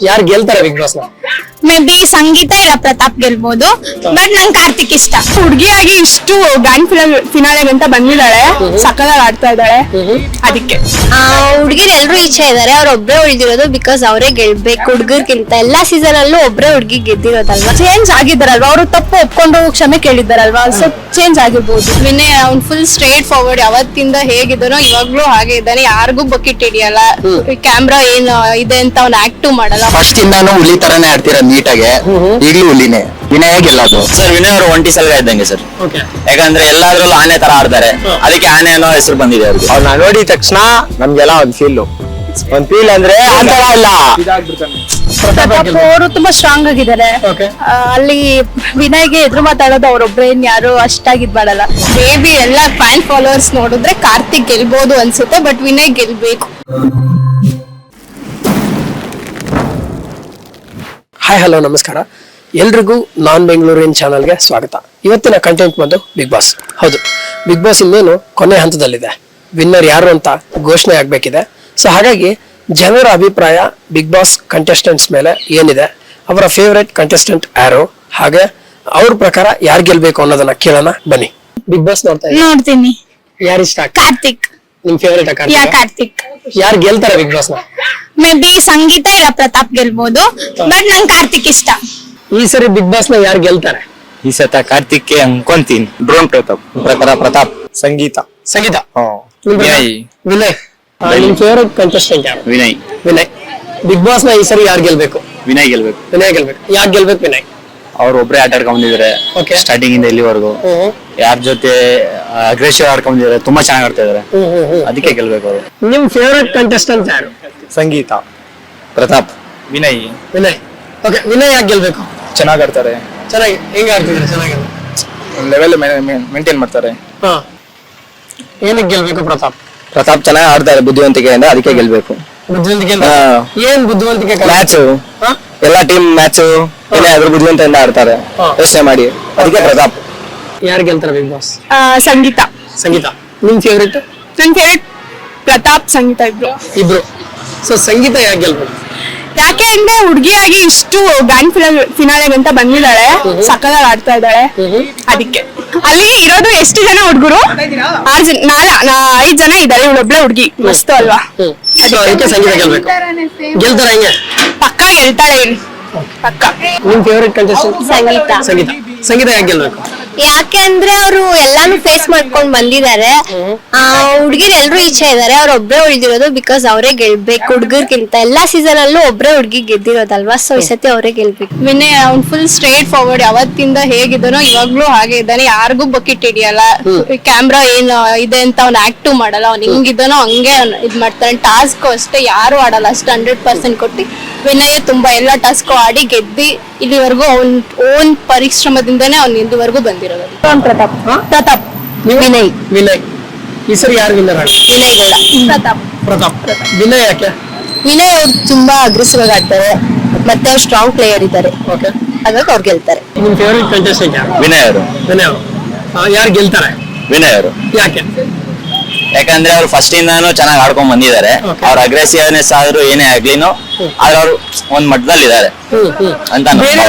ಯಾರು ಗೆಲ್ತಾರೆ big boss ನ? ಮೇ ಬಿ ಸಂಗೀತ ಇಲ್ಲ ಪ್ರತಾಪ್ ಗೆಲ್ಬಹುದು, ಬಟ್ ನಂಗೆ ಕಾರ್ತಿಕ್ ಇಷ್ಟ. ಹುಡುಗಿಯಾಗಿ ಇಷ್ಟು ಗ್ರ್ಯಾಂಡ್ ಫಿನಾಲೆ ಅಂತ ಬಂದಿದ್ದಾಳೆ, ಸಕ್ಕದಾಗಿ ಆಡ್ತಾ ಇದ್ದಾಳೆ, ಅದಕ್ಕೆ. ಹುಡುಗಿರು ಎಲ್ರು ಇಚ್ಛೆ ಇದಾರೆ, ಅವ್ರ ಒಬ್ರೇ ಉಳಿದಿರೋದು ಬಿಕಾಸ್ ಅವರೇ ಗೆಲ್ಬೇಕು. ಹುಡುಗರ್ಗಿಂತ ಎಲ್ಲಾ ಸೀಸನ್ ಅಲ್ಲೂ ಒಬ್ರೇ ಹುಡುಗಿ ಗೆದ್ದಿರೋದಲ್ವಾ. ಚೇಂಜ್ ಆಗಿದ್ದಾರಲ್ವಾ, ಅವರು ತಪ್ಪು ಒಪ್ಕೊಂಡು ಕ್ಷಮೆ ಕೇಳಿದ್ದಾರಲ್ವಾ, ಸೊ ಚೇಂಜ್ ಆಗಿರ್ಬೋದು. ವಿನಯ್ ಅವ್ನ್ ಫುಲ್ ಸ್ಟ್ರೇಟ್ ಫಾರ್ವರ್ಡ್, ಯಾವತ್ತಿಂದ ಹೇಗಿದ್ದಾನೋ ಇವಾಗ್ಲೂ ಹಾಗೆ ಇದ್ದಾನೆ. ಯಾರಿಗೂ ಬಕೆಟ್ ಹಿಡಿಯಲ್ಲ, ಕ್ಯಾಮ್ರಾ ಏನ್ ಇದೆ ಅಂತ ಅವ್ನ ಆಕ್ಟ್ ಮಾಡಲ್ಲ. ಫಸ್ಟ್ ಇಂದಾನು ಹುಲಿ ತರಾನೇ ಆಡ್ತೀರ ನೀಟಾಗೆ, ಈಗ್ಲೂ ಹುಲಿನೇ. ವಿನಯ ಗೆಲ್ಲೋದು ಸರ್. ವಿನಯ್ ಅವರು ಒಂಟಿ ಸಲ ಇದ್ದಂಗೆ ಸರ್, ಯಾಕಂದ್ರೆ ಎಲ್ಲಾದ್ರಲ್ಲೂ ಆನೆ ತರ ಆಡ್ತಾರೆ, ಅದಕ್ಕೆ ಆನೆ ಅನ್ನೋ ಹೆಸರು ಬಂದಿದೆ ಅವ್ರಿಗೆ. ಅವ್ರನ್ನ ನೋಡಿದ ತಕ್ಷಣ ನಮ್ಗೆಲ್ಲ ಒಂದ್ ಫೀಲ್ ಅಂದ್ರೆ ಆತರ ಇಲ್ಲ. ಪ್ರತಾಪ್ ಅವರು ತುಂಬಾ ಸ್ಟ್ರಾಂಗ್ ಆಗಿದ್ದಾರೆ. ಅಲ್ಲಿ ವಿನಯ್ಗೆ ಎದುರು ಮಾತಾಡೋದು ಅವ್ರೊಬ್ರೆ, ಯಾರು ಅಷ್ಟಾಗಿ ಇದ್ ಮಾಡಲ್ಲ. ಬೇಬಿ ಎಲ್ಲ ಫ್ಯಾನ್ ಫಾಲೋವರ್ಸ್ ನೋಡಿದ್ರೆ ಕಾರ್ತಿಕ್ ಗೆಲ್ಬಹುದು ಅನ್ಸುತ್ತೆ, ಬಟ್ ವಿನಯ್ ಗೆಲ್ಬೇಕು. ಹಾಯ್ ಹಲೋ ನಮಸ್ಕಾರ ಎಲ್ರಿಗೂ ನಾನ್ ಬೆಂಗಳೂರಿನ ಚಾನಲ್ಗೆ ಸ್ವಾಗತ. ಇವತ್ತಿನ ಕಂಟೆಂಟ್ ಬಂದು ಬಿಗ್ ಬಾಸ್. ಹೌದು, ಬಿಗ್ ಬಾಸ್ ಇನ್ನೇನು ಕೊನೆ ಹಂತದಲ್ಲಿದೆ. ವಿನ್ನರ್ ಯಾರು ಅಂತ ಘೋಷಣೆ ಆಗ್ಬೇಕಿದೆ. ಸೊ ಹಾಗಾಗಿ ಜನರ ಅಭಿಪ್ರಾಯ ಬಿಗ್ ಬಾಸ್ ಕಂಟೆಸ್ಟೆಂಟ್ಸ್ ಮೇಲೆ ಏನಿದೆ, ಅವರ ಫೇವರೇಟ್ ಕಂಟೆಸ್ಟೆಂಟ್ ಯಾರು, ಹಾಗೆ ಅವ್ರ ಪ್ರಕಾರ ಯಾರು ಗೆಲ್ಬೇಕು ಅನ್ನೋದನ್ನ ಕೇಳೋಣ ಬನ್ನಿ. ಬಿಗ್ ಬಾಸ್ ನೋಡ್ತೀನಿ. ಯಾರು ಇಷ್ಟ? ಕಾರ್ತಿಕ್. ನಿಮ್ ಫೇವರೇಟ್ ಕಾರ್ತಿಕ್. ಯಾರು ಗೆಲ್ತಾರೆ ಬಿಗ್ ಬಾಸ್ ನ? ಮೇ ಬಿ ಸಂಗೀತ ಇಲ್ಲ ಪ್ರತಾಪ್ ಗೆಲ್ಬಹುದು, ಬಟ್ ನಂಗೆ ಕಾರ್ತಿಕ್ ಇಷ್ಟ. ಈ ಸರಿ ಬಿಗ್ ಬಾಸ್ ನ ಯಾರು ಗೆಲ್ತಾರೆ? ಈ ಸತ ಕಾರ್ತಿಕ್ ಅನ್ಕೊಂತೀನಿ. ಡ್ರೋನ್ ಪ್ರತಾಪ್ ಸಂಗೀತ. ವಿನಯ್. ವಿನಯ್. ನಿಮ್ ಫೇವರೇಟ್ ಕಂಟೆಸ್ಟೆಂಟ್ ಯಾರು? ವಿನಯ್. ಬಿಗ್ ಬಾಸ್ ನ ಈ ಸರಿ ಯಾರು ಗೆಲ್ಬೇಕು? ವಿನಯ್ ಗೆಲ್ಬೇಕು. ಯಾಕೆ ಗೆಲ್ಬೇಕು ವಿನಯ್? ಅವ್ರು ಒಬ್ರೇ ಆಟ ಆಡ್ಕೊಂಡ್ ಬಂದಿದ್ದಾರೆ ಸ್ಟಾರ್ಟಿಂಗ್ ಇಂದ ಇಲ್ಲಿವರೆಗೂ. ಯಾರ ಜೊತೆ ಅಗ್ರೆಸಿವ್ ಆಡ್ಕೊಂಡ್ ಬಂದಿದ್ದಾರೆ, ತುಂಬಾ ಚೆನ್ನಾಗಿ ಆಡ್ತಾ ಇದಾರೆ, ಅದಕ್ಕೆ ಗೆಲ್ಬೇಕು ಅವರು. ನಿಮ್ ಫೇವರೇಟ್ ಕಂಟೆಸ್ಟೆಂಟ್ ಯಾರು? ಸಂಗೀತ. ಪ್ರತಾಪ್. ವಿನಯ್. ವಿನಯ್ ಯಾಕೆ ಗೆಲ್ಬೇಕು? ಚೆನ್ನಾಗಿ ಆಡ್ತಾರೆ, ಚೆನ್ನಾಗಿ ಹೆಂಗ್ ಆಡ್ತಿದ್ರೆ? ಚೆನ್ನಾಗಿ ಲೆವೆಲ್ ಮೇಂಟೈನ್ ಮಾಡ್ತಾರೆ. ಏನಕ್ಕೆ ಗೆಲ್ಬೇಕು ಪ್ರತಾಪ್ ಚೆನ್ನಾಗಿ ಆಡ್ತಾರೆ ಬುದ್ಧಿವಂತಿಕೆಯಿಂದ, ಅದಕ್ಕೆ ಗೆಲ್ಬೇಕು. ಏನ್ ಬುದ್ಧಿವಂತಿಕೆ? ಮ್ಯಾಚ್ ಎಲ್ಲಾ ಟೀಮ್ ಮ್ಯಾಚ್ ಅದ್ರ ಬುದ್ಧಿವಂತಿಕೆಯಿಂದ ಆಡ್ತಾರೆ, ಯೋಚನೆ ಮಾಡಿ, ಅದಕ್ಕೆ ಪ್ರತಾಪ್. ಯಾರು ಗೆಲ್ತಾರೆ ಬಿಗ್ ಬಾಸ್? ಸಂಗೀತ. ನಿಮ್ ಫೇವರೇಟ್? ನನ್ ಫೇವರೇಟ್ ಪ್ರತಾಪ್, ಸಂಗೀತ ಇಬ್ರು. ಸೊ ಸಂಗೀತ ಯಾಕೆ ಗೆಲ್ಬೇಕು? ಯಾಕೆ ಅಂದ್ರೆ ಹುಡುಗಿಯಾಗಿ ಇಷ್ಟು ಗ್ರ್ಯಾಂಡ್ ಫಿನಾಲೆ ಅಂತ ಬಂದಿದ್ದಾಳೆ, ಸಕ್ಕದಾಗಿ ಆಡ್ತಾ ಇದ್ದಾಳೆ, ಅದಕ್ಕೆ. ಅಲ್ಲಿ ಇರೋದು ಎಷ್ಟು ಜನ ಹುಡುಗರು? 5 ಜನ ಇದ್ದಾರೆ, ಇವಳೊಬ್ಳೆ ಹುಡುಗಿ. ಮಸ್ತು ಅಲ್ವಾ? ಅದಕ್ಕೆ ಸಂಗೀತ ಗೆಲ್ಬೇಕು. ಗೆಲ್ತಾರೆ ಹೆಂಗೆ? ಪಕ್ಕ ಗೆಲ್ತಾಳೆ ಇಲ್ಲಿ, ಪಕ್ಕ. ನಿಮ್ ಫೇವರೇಟ್ ಕಂಟೆಸ್ಟೆಂಟ್? ಸಂಗೀತ ಯಾಕೆ ಗೆಲ್ಬೇಕು? ಯಾಕೆ ಅಂದ್ರೆ ಅವರು ಎಲ್ಲಾನು ಫೇಸ್ ಮಾಡ್ಕೊಂಡ್ ಬಂದಿದ್ದಾರೆ. ಹುಡುಗಿರು ಎಲ್ರು ಇಚ್ಛೆ ಇದಾರೆ, ಅವ್ರ ಒಬ್ರೇ ಉಳಿದಿರೋದು ಬಿಕಾಸ್ ಅವರೇ ಗೆಲ್ಬೇಕು. ಹುಡುಗರ್ಗಿಂತ ಎಲ್ಲಾ ಸೀಸನ್ ಅಲ್ಲೂ ಒಬ್ರೇ ಹುಡುಗಿ ಗೆದ್ದಿರೋದಲ್ವಾ, ಸೊ ಈ ಸತಿ ಅವರೇ ಗೆಲ್ಬೇಕು. ವಿನಯ್ ಅವ್ನ್ ಫುಲ್ ಸ್ಟ್ರೇಟ್ ಫಾರ್ವರ್ಡ್, ಯಾವತ್ತಿಂದ ಹೇಗಿದ್ದಾನೋ ಇವಾಗ್ಲೂ ಹಾಗೆ ಇದ್ದಾನೆ. ಯಾರಿಗೂ ಬಕೆಟ್ ಹಿಡಿಯಲ್ಲ, ಕ್ಯಾಮ್ರಾ ಏನ್ ಇದೆ ಅಂತ ಅವ್ನ ಆಕ್ಟ್ ಮಾಡಲ್ಲ. ಅವ್ನ್ ಹಿಂಗಿದ್ದಾನೋ ಹಂಗೆ ಇದ್ ಮಾಡ್ತಾನೆ. ಟಾಸ್ಕ್ ಅಷ್ಟೇ ಯಾರು ಆಡಲ್ಲ, ಅಷ್ಟು 100% ಕೊಟ್ಟು ವಿನಯ್ ತುಂಬಾ ಎಲ್ಲಾ ಟಾಸ್ಕ್ ಆಡಿ ಗೆದ್ದಿ ಇಲ್ಲಿವರೆಗೂ ಅವ್ನ್ ಓನ್ ಪರಿಶ್ರಮದಿಂದಾನೇ ಅವ್ನ್ ಇಲ್ಲಿವರೆಗೂ ಬಂದಿರೋದು. ಪ್ರತಾಪ್. ವಿನಯ್. ಈ ಸರಿ ಯಾರು ವಿನ್ನರ್? ವಿನಯ್ ಗೌಡ. ಪ್ರತಾಪ್. ವಿನಯ್ ಯಾಕೆ? ವಿನಯ್ ಅವ್ರು ತುಂಬಾ ಅಗ್ರೆಸಿವ್ ಆಗಿ ಆಡ್ತಾರೆ, ಮತ್ತೆ ಅವ್ರು ಸ್ಟ್ರಾಂಗ್ ಪ್ಲೇಯರ್ ಇದ್ದಾರೆ, ಹಾಗಾಗಿ ಅವ್ರು ಗೆಲ್ತಾರೆ. ನಿಮ್ ಫೇವರೇಟ್ ಕಂಟೆಸ್ಟೆಂಟ್ ಯಾರು? ವಿನಯ್ ಅವರು. ಯಾರು ಗೆಲ್ತಾರೆ? ವಿನಯ್ ಅವರು. ಯಾಕೆ? ಯಾಕಂದ್ರೆ ಅವ್ರು ಫಸ್ಟ್ ಇಂದಾನು ಚೆನ್ನಾಗಿ ಆಡ್ಕೊಂಡ್ ಬಂದಿದ್ದಾರೆ. ಅವ್ರ ಅಗ್ರೆಸಿವ್ನೆಸ್ ಆದ್ರೂ ಏನೇ ಆಗ್ಲಿನೋ ಆದ್ರೆ ಅವ್ರು ಒಂದ್ ಮಟ್ಟದಲ್ಲಿ ಇದಾರೆ ಅಂತ.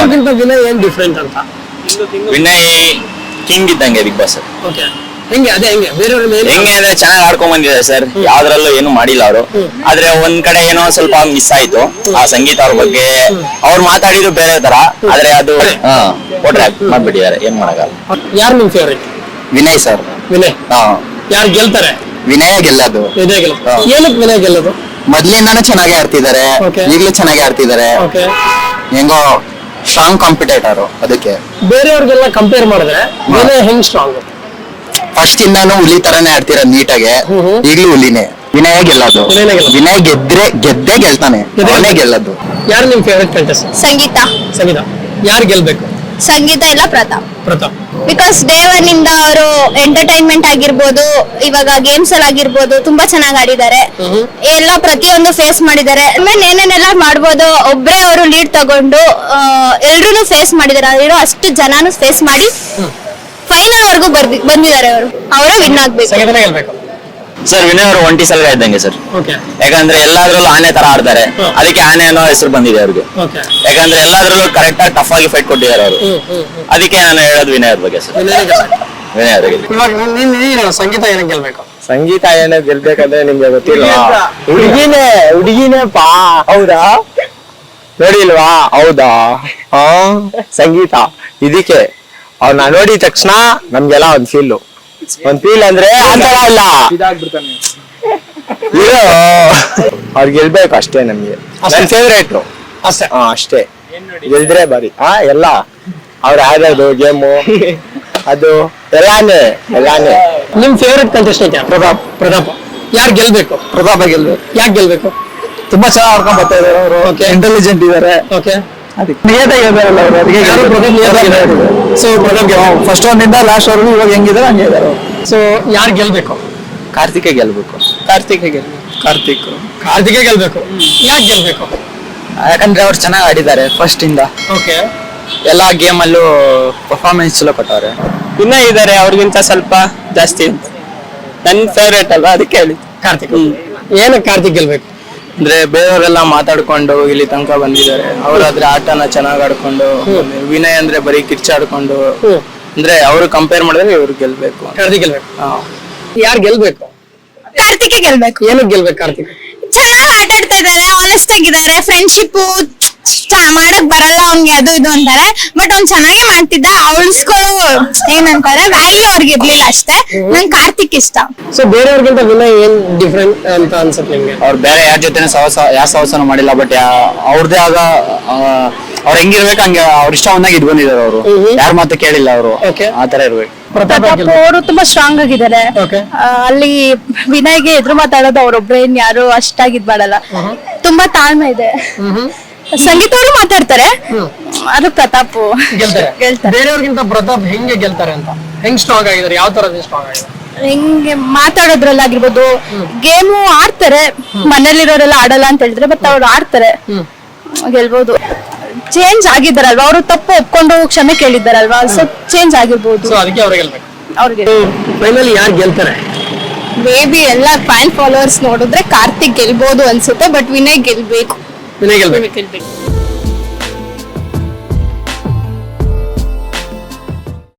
ವಿನಯ್ ಏನ್ ಡಿಫ್ರೆಂಟ್ ಅಂತ? ವಿನಯ್ ಕಿಂಗ್ ಇದ್ದಂಗೆ ಬಿಗ್ ಬಾಸ್. ಹೆಂಗೆ ಅಂದ್ರೆ ಚೆನ್ನಾಗಿ ಆಡ್ಕೊಂಡ್ ಬಂದಿದ್ದಾರೆ ಸರ್, ಯಾವ್ದ್ರಲ್ಲೂ ಏನು ಮಾಡಿಲ್ಲ ಅವರು. ಆದ್ರೆ ಒಂದ್ ಕಡೆ ಏನೋ ಸ್ವಲ್ಪ ಮಿಸ್ ಆಯ್ತು ಆ ಸಂಗೀತ ಅವ್ರ ಬಗ್ಗೆ. ಅವ್ರು ಮಾತಾಡಿದ್ರು ಬೇರೆ ತರ, ಆದ್ರೆ ಅದು ಮಾಡ್ಬಿಟ್ಟಿದ್ದಾರೆ, ಏನ್ ಮಾಡಲ್ಲ. ಯಾರು ನಿಮ್ ಫೇವರೇಟ್? ವಿನಯ್ ಸರ್. ಯಾರು ಗೆಲ್ತಾರೆ? ವಿನಯ ಗೆಲ್ಲೋದು. ಏನಕ್ಕೆ ವಿನಯ್ ಗೆಲ್ಲೋದು? ಮೊದ್ಲಿಂದಾನು ಚೆನ್ನಾಗಿ ಆಡ್ತಿದ್ದಾರೆ, ಈಗ್ಲೂ ಚೆನ್ನಾಗಿ ಆಡ್ತಿದ್ದಾರೆ. ಹೆಂಗೋ ಸ್ಟ್ರಾಂಗ್ ಕಾಂಪಿಟೇಟರ್, ಅದಕ್ಕೆ. ಬೇರೆಯವ್ರಿಗೆಲ್ಲ ಕಂಪೇರ್ ಮಾಡಿದ್ರೆ ವಿನಯ್ ಹೆಂಗ್ ಸ್ಟ್ರಾಂಗ್? ಫಸ್ಟ್ ಇಂದಾನು ಹುಲಿ ತರಾನೇ ಆಡ್ತಿರ ನೀಟಾಗೆ, ಈಗ್ಲೂ ಹುಲಿನೇ. ವಿನಯ ಗೆಲ್ಲೋದು. ವಿನಯ್ ಗೆದ್ದೇ ಗೆಲ್ತಾನೆ, ಅವನೇ ಗೆಲ್ಲೋದು. ಯಾರು ನಿಮ್ ಫೇವರೇಟ್ ಕಂಟೆಸ್ಟೆಂಟ್? ಸಂಗೀತ. ಯಾರು ಗೆಲ್ಬೇಕು? ಸಂಗೀತ ಇಲ್ಲ ಪ್ರತಾಪ್. ಬಿಕಾಸ್ ಡೇ 1 ಇಂದ ಅವರು ಎಂಟರ್ಟೈನ್ಮೆಂಟ್ ಆಗಿರ್ಬೋದು, ಇವಾಗ ಗೇಮ್ಸ್ ಅಲ್ಲಿ ಆಗಿರ್ಬೋದು ತುಂಬಾ ಚೆನ್ನಾಗಿ ಆಡಿದ್ದಾರೆ. ಎಲ್ಲ ಪ್ರತಿಯೊಂದು ಫೇಸ್ ಮಾಡಿದ್ದಾರೆ. ಆಮೇಲೆ ಏನೇನೆಲ್ಲ ಮಾಡ್ಬೋದು, ಒಬ್ರೇ ಅವರು ಲೀಡ್ ತಗೊಂಡು ಎಲ್ರು ಫೇಸ್ ಮಾಡಿದ್ದಾರೆ. ಅಲ್ಲಿರೋ ಅಷ್ಟು ಜನನು ಫೇಸ್ ಮಾಡಿ ಫೈನಲ್ ವರ್ಗೂ ಬಂದಿದ್ದಾರೆ. ಅವರೇ ವಿನ್ ಆಗ್ಬೇಕು. ಸರ್ ವಿನಯ್ ಅವರು ಒಂಟಿ ಸಲಗ ಇದ್ದಂಗೆ ಸರ್. ಓಕೆ ಯಾಕಂದ್ರೆ ಎಲ್ಲಾದ್ರಲ್ಲೂ ಆನೆ ತರ ಆಡ್ತಾರೆ, ಅದಕ್ಕೆ ಆನೆ ಅನ್ನೋ ಹೆಸರು ಬಂದಿದೆ ಅವ್ರಿಗೆ. ಓಕೆ ಯಾಕಂದ್ರೆ ಎಲ್ಲಾದ್ರಲ್ಲೂ ಕರೆಕ್ಟ್ ಆಗಿ ಟಫ್ ಆಗಿ ಫೈಟ್ ಕೊಟ್ಟಿದ್ದಾರೆ ಅವರು. ಅದಕ್ಕೆ ನಾನು ಹೇಳೋದು ವಿನಯ್ ಅವ್ರ ಬಗ್ಗೆ ಸರ್. ವಿನಯ್ ಅವ್ರಿಗೆ. ಇವಾಗ ನೀನು ಸಂಗೀತ ಏನಕ್ಕೆ ಗೆಲ್ಬೇಕು? ಸಂಗೀತ ಏನೋ ಗೆಲ್ಬೇಕಂದ್ರೆ ನಿಮ್ಗೆ ಗೊತ್ತಿಲ್ವಾ? ಹುಡುಗಿನೇ ಪಾ. ಹೌದಾ? ನೋಡಿಲ್ವಾ? ಹೌದಾ? ಸಂಗೀತ ಇದಕ್ಕೆ ಅವ್ನ ನೋಡಿದ ತಕ್ಷಣ ನಮ್ಗೆಲ್ಲ ಒಂದ್ ಫೀಲ್ ಅಂದ್ರೆ ಆತರ ಅಲ್ಲ, ಇದು ಅವ್ರು ಗೆಲ್ಬೇಕು ಅಷ್ಟೇ. ನಮ್ಗೆ ನನ್ ಫೇವ್ರೇಟ್ ಅಷ್ಟೇ. ಅಷ್ಟೇ, ಗೆಲ್ದ್ರೆ ಬರೀ ಎಲ್ಲ ಅವ್ರು ಆಡೋದು ಗೇಮು ಅದು ಎಲ್ಲಾನೇ. ನಿಮ್ ಫೇವ್ರೆಟ್ ಕಂಟೆಸ್ಟೆಂಟ್ ಪ್ರತಾಪ್. ಯಾರು ಗೆಲ್ಬೇಕು? ಪ್ರತಾಪ ಗೆಲ್ಬೇಕು. ಯಾಕೆ ಗೆಲ್ಬೇಕು? ತುಂಬಾ ಚೆನ್ನಾಗಿ ಆಡ್ಕೊಂಡ್ ಬರ್ತಾ ಇದಾರೆ ಅವರು. ಇಂಟೆಲಿಜೆಂಟ್ ಇದಾರೆ. ಓಕೆ ಸೊ ಫಸ್ಟ್ ಒಂದಿಂದ ಲಾಸ್ಟ್ ವರ್ಗು ಇವಾಗ ಹೆಂಗಿದಾರೆ ಹಂಗೆ ಇದಾರೆ. ಸೊ ಯಾರು ಗೆಲ್ಬೇಕು? ಕಾರ್ತಿಕ್ ಗೆಲ್ಬೇಕು. ಕಾರ್ತಿಕ್ ಗೆಲ್ಬೇಕು. ಯಾಕೆ ಗೆಲ್ಬೇಕು? ಯಾಕಂದ್ರೆ ಅವ್ರು ಚೆನ್ನಾಗಿ ಆಡಿದ್ದಾರೆ ಫಸ್ಟ್ ಇಂದ. ಓಕೆ ಎಲ್ಲಾ ಗೇಮ್ ಅಲ್ಲೂ ಪರ್ಫಾರ್ಮೆನ್ಸ್ ಚಲೋ ಕೊಟ್ಟವ್ರೆ. ಇನ್ನ ಇದಾರೆ ಅವ್ರಿಗಿಂತ ಸ್ವಲ್ಪ ಜಾಸ್ತಿ ಅಂತ. ನನ್ ಫೇವ್ರೇಟ್ ಅಲ್ವಾ, ಅದಕ್ಕೆ ಹೇಳಿ ಕಾರ್ತಿಕ್. ಏನಕ್ಕೆ ಕಾರ್ತಿಕ್ ಗೆಲ್ಬೇಕು? ಅಂದ್ರೆ ಬೇರೆಯವರೆಲ್ಲ ಮಾತಾಡ್ಕೊಂಡು ಇಲ್ಲಿ ತನಕ ಬಂದಿದ್ದಾರೆ. ಅವ್ರಾದ್ರೆ ಆಟನ ಚೆನ್ನಾಗ್ ಆಡ್ಕೊಂಡು, ವಿನಯ್ ಅಂದ್ರೆ ಬರೀ ಕಿರ್ಚಾಡ್ಕೊಂಡು, ಅಂದ್ರೆ ಅವ್ರು ಕಂಪೇರ್ ಮಾಡಿದ್ರೆ ಇವ್ರು ಗೆಲ್ಬೇಕು. ಕಾರ್ತಿಕ್ ಗೆಲ್ಬೇಕು. ಯಾರು ಗೆಲ್ಬೇಕು? ಕಾರ್ತಿಕ್ ಗೆಲ್ಬೇಕು. ಏನಕ್ಕೆ ಗೆಲ್ಬೇಕು ಕಾರ್ತಿಕ್? ಚೆನ್ನಾಗಿ ಆಟ ಆಡ್ತಾ ಇದಾರೆ, ಆನೆಸ್ಟ್ ಆಗಿದ್ದಾರೆ, ಫ್ರೆಂಡ್ಶಿಪ್ ಮಾಡಕ್ ಬರಲ್ಲ ಅವ್ನ್ಗೆ ಅದು ಇದು ಅಂತಾರೆ, ಬಟ್ ಅವ್ನ್ ಚೆನ್ನಾಗಿ ಮಾಡ್ತಿದ್ದ. ಅವಳಿಸ್ಕೊಳ್ಳೋ ಏನಂತಾರೆ ವ್ಯಾಲ್ಯೂ ಅವ್ರಿಗೆ ಇರ್ಲಿಲ್ಲ ಅಷ್ಟೇ. ನಂಗೆ ಕಾರ್ತಿಕ್ ಇಷ್ಟ. ಸೊ ಬೇರೆಯವ್ರಿಗಿಂತ ವಿನಯ್ ಏನ್ ಡಿಫ್ರೆಂಟ್ ಅಂತ ಅನ್ಸುತ್ತೆ ನಿಮ್ಗೆ? ಅವ್ರು ಬೇರೆ ಯಾರ ಜೊತೆ ಯಾವ ಸಹವಾಸನೂ ಮಾಡಿಲ್ಲ, ಬಟ್ ಅವ್ರದೇ ಆದ ಅವ್ರು ಹೆಂಗಿರ್ಬೇಕು ಹಂಗೆ ಅವ್ರ ಇಷ್ಟ ಬಂದಾಗ ಇದ್ ಬಂದಿದ್ದಾರೆ ಅವರು. ಯಾರ ಮಾತು ಕೇಳಿಲ್ಲ ಅವರು. Okay. ಆತರ ಇರ್ಬೇಕು. ಪ್ರತಾಪ್ ಅವರು ತುಂಬಾ ಸ್ಟ್ರಾಂಗ್ ಆಗಿದ್ದಾರೆ. Okay. ಅಲ್ಲಿ ವಿನಯ್ಗೆ ಎದುರು ಮಾತಾಡೋದು ಅವ್ರೊಬ್ರೆ ಯಾರು ಅಷ್ಟಾಗಿ ಇದ್ ಮಾಡಲ್ಲ. ತುಂಬಾ ತಾಳ್ಮೆ ಇದೆ. ಸಂಗೀತ ಅವರು ಮಾತಾಡ್ತಾರೆ, ಅದು ಪ್ರತಾಪ್ ಗೆಲ್ತಾರೆ. ಗೆಲ್ತಾರೆ. ಬೇರೆಯವ್ರಿಗಿಂತ ಪ್ರತಾಪ್ ಹೆಂಗೆ ಗೆಲ್ತಾರೆ ಅಂತ? ಹೆಂಗ್ ಸ್ಟ್ರಾಂಗ್ ಆಗಿದ್ದಾರೆ? ಯಾವ ತರ ಸ್ಟ್ರಾಂಗ್ ಆಗಿದ್ದಾರೆ? ಹಿಂಗೆ ಮಾತಾಡೋದ್ರಲ್ಲಾಗಿರ್ಬೋದು, ಗೇಮು ಆಡ್ತಾರೆ. ಮನೇಲಿರೋರೆಲ್ಲ ಆಡಲ್ಲ ಅಂತ ಹೇಳಿದ್ರೆ, ಬಟ್ ಅವ್ರು ಆಡ್ತಾರೆ, ಗೆಲ್ಬಹುದು. ಚೇಂಜ್ ಆಗಿದ್ದಾರಲ್ವಾ, ಅವರು ತಪ್ಪು ಒಪ್ಕೊಂಡು ಕ್ಷಮೆ ಕೇಳಿದ್ದಾರಲ್ವಾ, ಸೊ ಚೇಂಜ್ ಆಗಿರ್ಬೋದು. ಸೊ ಅದಕ್ಕೆ ಅವ್ರಿಗೆ ಗೆಲ್ಬೇಕು. ಅವ್ರಿಗೆ ಫೈನಲಿ ಯಾರು ಗೆಲ್ತಾರೆ? ಮೇಬಿ ಎಲ್ಲ ಫ್ಯಾನ್ ಫಾಲೋವರ್ಸ್ ನೋಡಿದ್ರೆ ಕಾರ್ತಿಕ್ ಗೆಲ್ಬಹುದು ಅನ್ಸುತ್ತೆ, ಬಟ್ ವಿನಯ್ ಗೆಲ್ಬೇಕು. ವಿನಯ್ ಗೆಲ್ಬೇಕು.